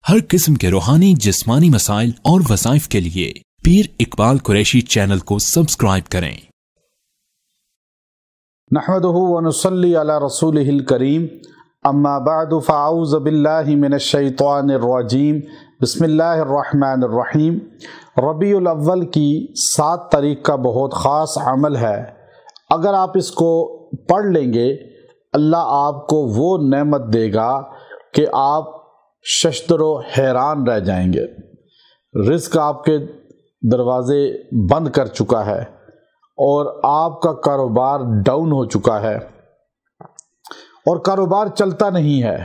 ہر قسم کے روحانی جسمانی مسائل اور وظائف کے لیے پیر اقبال قریشی چینل کو سبسکرائب کریں۔ نحمده ونصلي على رسوله الكريم اما بعد فاعوذ بالله من الشیطان الرجیم بسم اللہ الرحمن الرحیم۔ ربیع الاول کی 7 تاریخ کا بہت خاص عمل ہے، اگر آپ اس کو پڑھ لیں گے اللہ آپ کو وہ نعمت دے گا کہ آپ ششدر و حیران رہ جائیں گے۔ رزق آپ کے دروازے بند کر چکا ہے اور آپ کا کاروبار ڈاؤن ہو چکا ہے اور کاروبار چلتا نہیں ہے۔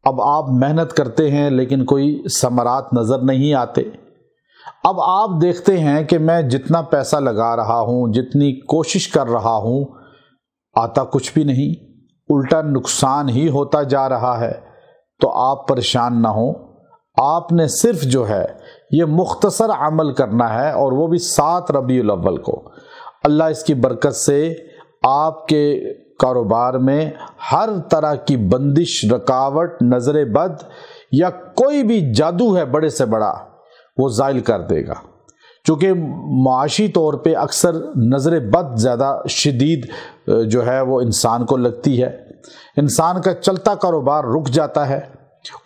اب آپ محنت کرتے ہیں لیکن کوئی ثمرات نظر نہیں آتے۔ اب آپ دیکھتے ہیں کہ میں جتنا پیسہ لگا رہا ہوں، جتنی کوشش کر رہا ہوں، آتا کچھ بھی نہیں، الٹا نقصان ہی ہوتا جا رہا ہے۔ تو آپ پریشان نہ ہوں، آپ نے صرف جو ہے یہ مختصر عمل کرنا ہے، اور وہ بھی 7 ربیع الاول کو۔ اللہ اس کی برکت سے آپ کے کاروبار میں ہر طرح کی بندش، رکاوٹ، نظر بد یا کوئی بھی جادو ہے بڑے سے بڑا، وہ زائل کر دے گا۔ چونکہ معاشی طور پہ اکثر نظر بد زیادہ شدید جو ہے وہ انسان کو لگتی ہے، انسان کا چلتا کاروبار رک جاتا ہے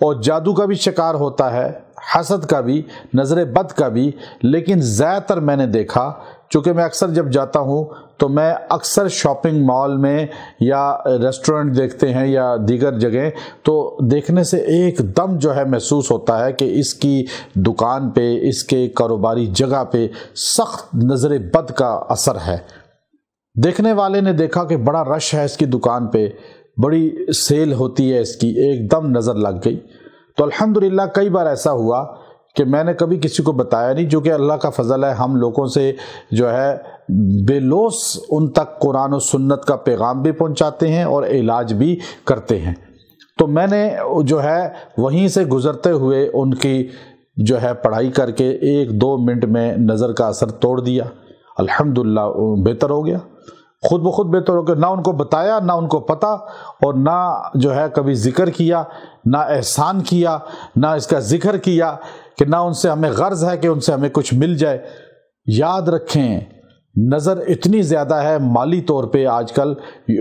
اور جادو کا بھی شکار ہوتا ہے، حسد کا بھی، نظر بد کا بھی۔ لیکن زیادہ تر میں نے دیکھا، چونکہ میں اکثر جب جاتا ہوں تو میں اکثر شاپنگ مال میں یا ریسٹورنٹ دیکھتے ہیں یا دیگر جگہ، تو دیکھنے سے ایک دم جو ہے محسوس ہوتا ہے کہ اس کی دکان پہ، اس کے کاروباری جگہ پہ سخت نظر بد کا اثر ہے۔ دیکھنے والے نے دیکھا کہ بڑا رش ہے اس کی دکان پہ، بڑی سیل ہوتی ہے اس کی، ایک دم نظر لگ گئی۔ تو الحمدللہ کئی بار ایسا ہوا کہ میں نے کبھی کسی کو بتایا نہیں، جو کہ اللہ کا فضل ہے، ہم لوگوں سے جو ہے بے لوث ان تک قرآن و سنت کا پیغام بھی پہنچاتے ہیں اور علاج بھی کرتے ہیں۔ تو میں نے جو ہے وہیں سے گزرتے ہوئے ان کی جو ہے پڑھائی کر کے 1-2 منٹ میں نظر کا اثر توڑ دیا، الحمدللہ بہتر ہو گیا، خود بخود بہتر ہو گیا۔ نہ ان کو بتایا، نہ ان کو پتہ، اور نہ جو ہے کبھی ذکر کیا، نہ احسان کیا، نہ اس کا ذکر کیا کہ نہ ان سے ہمیں غرض ہے کہ ان سے ہمیں کچھ مل جائے۔ یاد رکھیں، نظر اتنی زیادہ ہے مالی طور پہ آج کل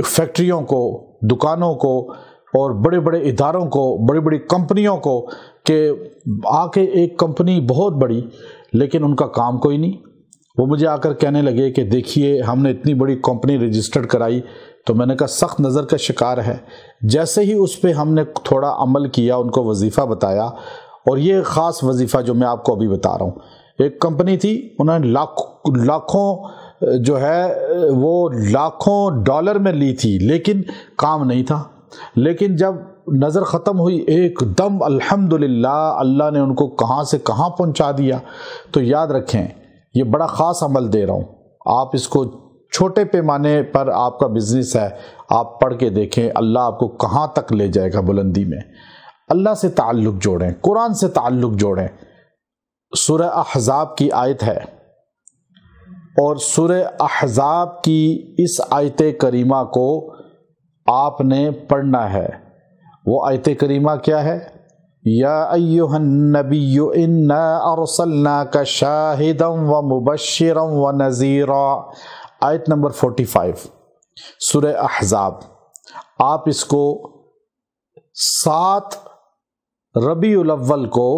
فیکٹریوں کو، دکانوں کو اور بڑے بڑے اداروں کو، بڑی بڑی کمپنیوں کو، کہ آ کے ایک کمپنی بہت بڑی لیکن ان کا کام کوئی نہیں۔ وہ مجھے آ کر کہنے لگے کہ دیکھیے ہم نے اتنی بڑی کمپنی رجسٹرڈ کرائی، تو میں نے کہا سخت نظر کا شکار ہے۔ جیسے ہی اس پہ ہم نے تھوڑا عمل کیا، ان کو وظیفہ بتایا، اور یہ خاص وظیفہ جو میں آپ کو ابھی بتا رہا ہوں، ایک کمپنی تھی، انہوں نے لاکھوں جو ہے وہ لاکھوں ڈالر میں لی تھی، لیکن کام نہیں تھا۔ لیکن جب نظر ختم ہوئی ایک دم الحمدللہ اللہ نے ان کو کہاں سے کہاں پہنچا دیا۔ تو یاد رکھیں، یہ بڑا خاص عمل دے رہا ہوں، آپ اس کو چھوٹے پیمانے پر آپ کا بزنس ہے، آپ پڑھ کے دیکھیں اللہ آپ کو کہاں تک لے جائے گا بلندی میں۔ اللہ سے تعلق جوڑیں، قرآن سے تعلق جوڑیں۔ سورہ احزاب کی آیت ہے، اور سورہ احزاب کی اس آیت کریمہ کو آپ نے پڑھنا ہے۔ وہ آیت کریمہ کیا ہے؟ یا ایھا النبی انا ارسلناک شاہدا ومبشرا ونذیرا، آیت نمبر 45 سورہ احزاب۔ آپ اس کو 7 ربیع الاول کو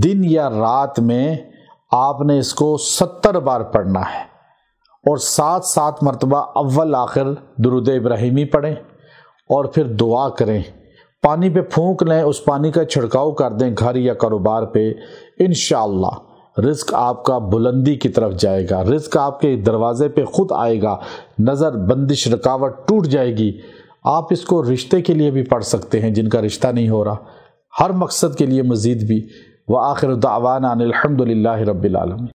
دن یا رات میں آپ نے اس کو 70 بار پڑھنا ہے، اور 7 مرتبہ اول آخر درود ابراہیمی پڑھیں، اور پھر دعا کریں، پانی پہ پھونک لیں، اس پانی کا چھڑکاؤ کر دیں گھر یا کاروبار پہ، انشاءاللہ رزق آپ کا بلندی کی طرف جائے گا، رزق آپ کے دروازے پہ خود آئے گا، نظر بندش رکاوٹ ٹوٹ جائے گی۔ آپ اس کو رشتے کے لیے بھی پڑھ سکتے ہیں جن کا رشتہ نہیں ہو رہا، ہر مقصد کے لیے مزید بھی۔ وآخر دعوانا ان الحمد للہ رب العالمین۔